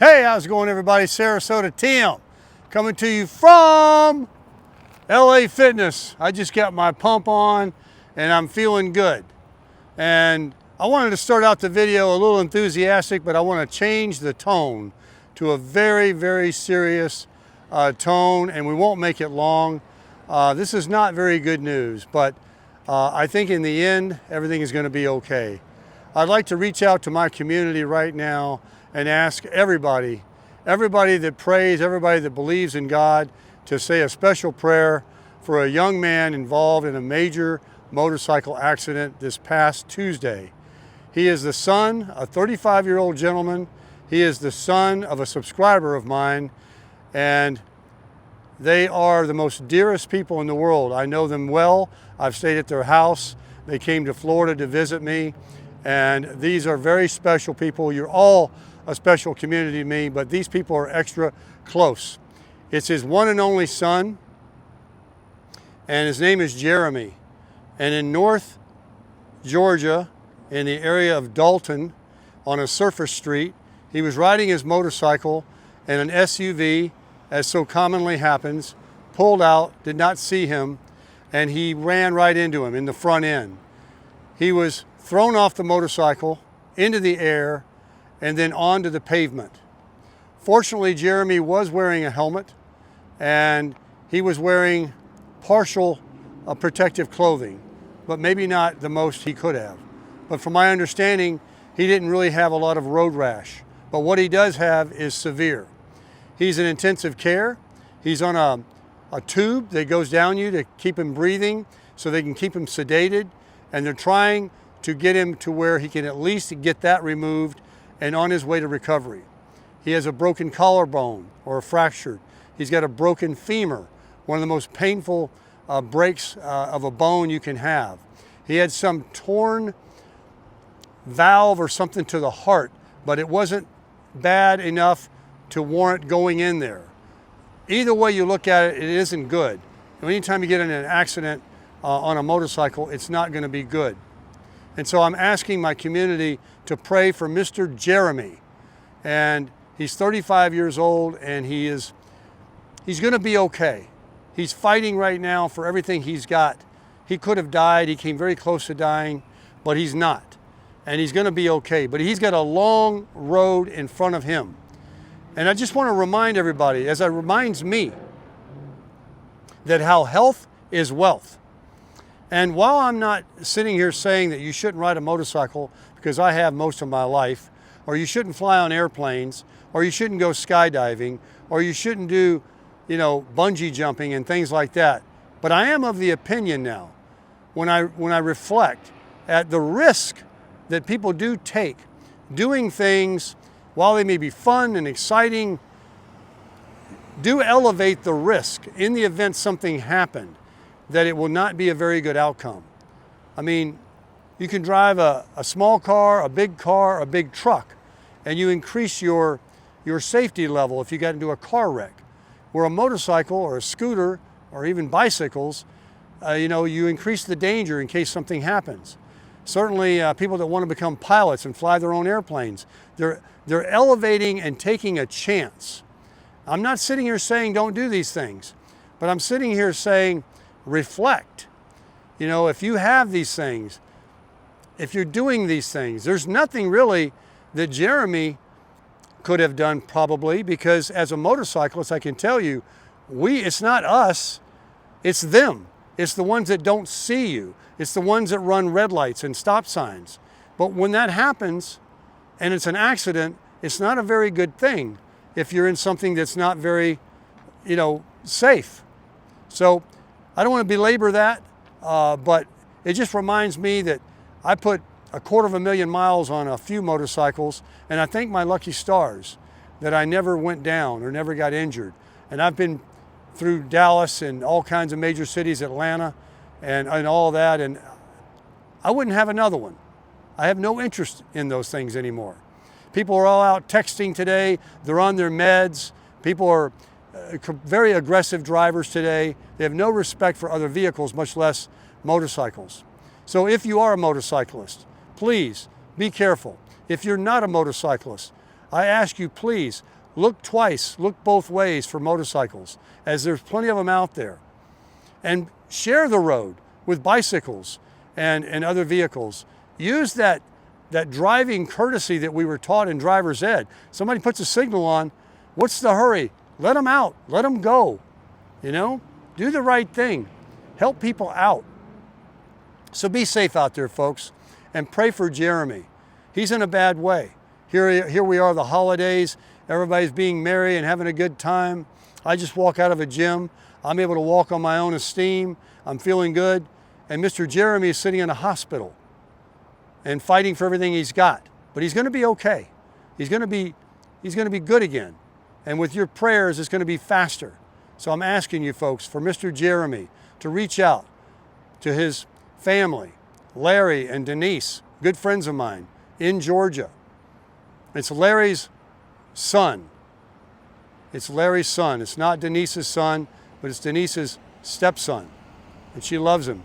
Hey, how's it going, everybody? Sarasota Tim coming to you from LA Fitness. I just got my pump on and I'm feeling good. And I wanted to start out the video a little enthusiastic, but I want to change the tone to a very, very serious tone, and we won't make it long. This is not very good news, but I think in the end, everything is going to be okay. I'd like to reach out to my community right now and ask everybody that prays, everybody that believes in God, to say a special prayer for a young man involved in a major motorcycle accident this past Tuesday. He is the son, a 35-year-old gentleman. He is the son of a subscriber of mine, and they are the most dearest people in the world. I know them well. I've stayed at their house. They came to Florida to visit me, and these are very special people. You're all a special community to me, but these people are extra close. It's his one and only son, and his name is Jeremy. And in North Georgia, in the area of Dalton, on a surface street, he was riding his motorcycle, and an SUV, as so commonly happens, pulled out, did not see him, and he ran right into him in the front end. He was thrown off the motorcycle into the air and then onto the pavement. Fortunately, Jeremy was wearing a helmet, and he was wearing partial protective clothing, but maybe not the most he could have. But from my understanding, he didn't really have a lot of road rash. But what he does have is severe. He's in intensive care. He's on a tube that goes down you to keep him breathing so they can keep him sedated. And they're trying to get him to where he can at least get that removed and on his way to recovery. He has a broken collarbone or a fractured. He's got a broken femur, one of the most painful breaks of a bone you can have. He had some torn valve or something to the heart, but it wasn't bad enough to warrant going in there. Either way you look at it, it isn't good. Anytime you get in an accident on a motorcycle, it's not going to be good. And so I'm asking my community to pray for Mr. Jeremy. And he's 35 years old, and he's going to be okay. He's fighting right now for everything he's got. He could have died. He came very close to dying, but he's not. And he's going to be okay. But he's got a long road in front of him. And I just want to remind everybody, as it reminds me, that how health is wealth. And while I'm not sitting here saying that you shouldn't ride a motorcycle, because I have most of my life, or you shouldn't fly on airplanes, or you shouldn't go skydiving, or you shouldn't do, bungee jumping and things like that. But I am of the opinion now, when I reflect at the risk that people do take, doing things, while they may be fun and exciting, do elevate the risk in the event something happened, that it will not be a very good outcome. I mean, you can drive a small car, a big truck, and you increase your safety level if you get into a car wreck. Where a motorcycle or a scooter or even bicycles, you increase the danger in case something happens. Certainly people that want to become pilots and fly their own airplanes, they're elevating and taking a chance. I'm not sitting here saying don't do these things, but I'm sitting here saying reflect. If you have these things, if you're doing these things, there's nothing really that Jeremy could have done probably, because as a motorcyclist, I can tell you, it's not us, it's them. It's the ones that don't see you. It's the ones that run red lights and stop signs. But when that happens and it's an accident, it's not a very good thing if you're in something that's not very, safe. So I don't want to belabor that, but it just reminds me that I put 250,000 miles on a few motorcycles, and I thank my lucky stars that I never went down or never got injured. And I've been through Dallas and all kinds of major cities, Atlanta and all that, and I wouldn't have another one. I have no interest in those things anymore. People are all out texting today. They're on their meds. People are very aggressive drivers today. They have no respect for other vehicles, much less motorcycles. So if you are a motorcyclist, please be careful. If you're not a motorcyclist, I ask you, please, look twice, look both ways for motorcycles, as there's plenty of them out there. And share the road with bicycles and other vehicles. Use that driving courtesy that we were taught in driver's ed. Somebody puts a signal on, what's the hurry? Let them out, let them go. You know, do the right thing. Help people out. So be safe out there, folks, and pray for Jeremy. He's in a bad way. Here we are, the holidays, everybody's being merry and having a good time. I just walk out of a gym. I'm able to walk on my own esteem. I'm feeling good. And Mr. Jeremy is sitting in a hospital and fighting for everything he's got. But he's going to be okay. He's going to be good again. And with your prayers, it's going to be faster. So I'm asking you folks, for Mr. Jeremy, to reach out to his family, Larry and Denise, good friends of mine in Georgia. It's Larry's son. It's Larry's son. It's not Denise's son, but it's Denise's stepson. And she loves him.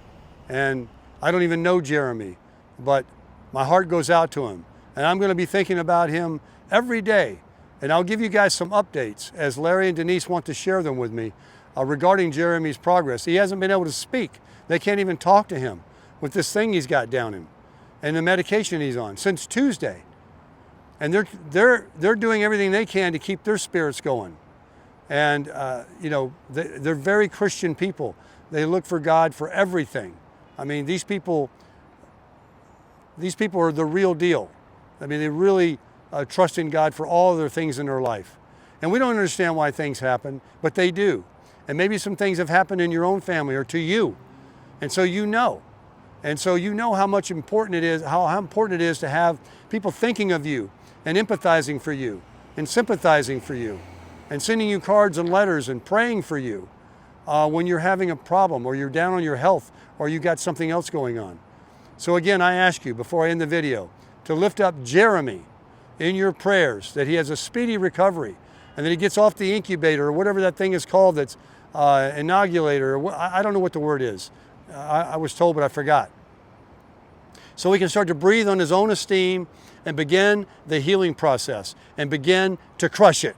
And I don't even know Jeremy, but my heart goes out to him. And I'm going to be thinking about him every day. And I'll give you guys some updates as Larry and Denise want to share them with me regarding Jeremy's progress. He hasn't been able to speak. They can't even talk to him with this thing he's got down him and the medication he's on since Tuesday. And they're doing everything they can to keep their spirits going. And you know, they're very Christian people. They look for God for everything. I mean, these people are the real deal. I mean, they really trust in God for all of their things in their life. And we don't understand why things happen, but they do. And maybe some things have happened in your own family or to you. And so you know. And so you know how much important it is, how important it is to have people thinking of you and empathizing for you and sympathizing for you and sending you cards and letters and praying for you when you're having a problem or you're down on your health or you got something else going on. So again, I ask you before I end the video to lift up Jeremy in your prayers, that he has a speedy recovery and that he gets off the incubator or whatever that thing is called, that's inoculator, or I don't know what the word is. I was told, but I forgot. So he can start to breathe on his own esteem and begin the healing process and begin to crush it.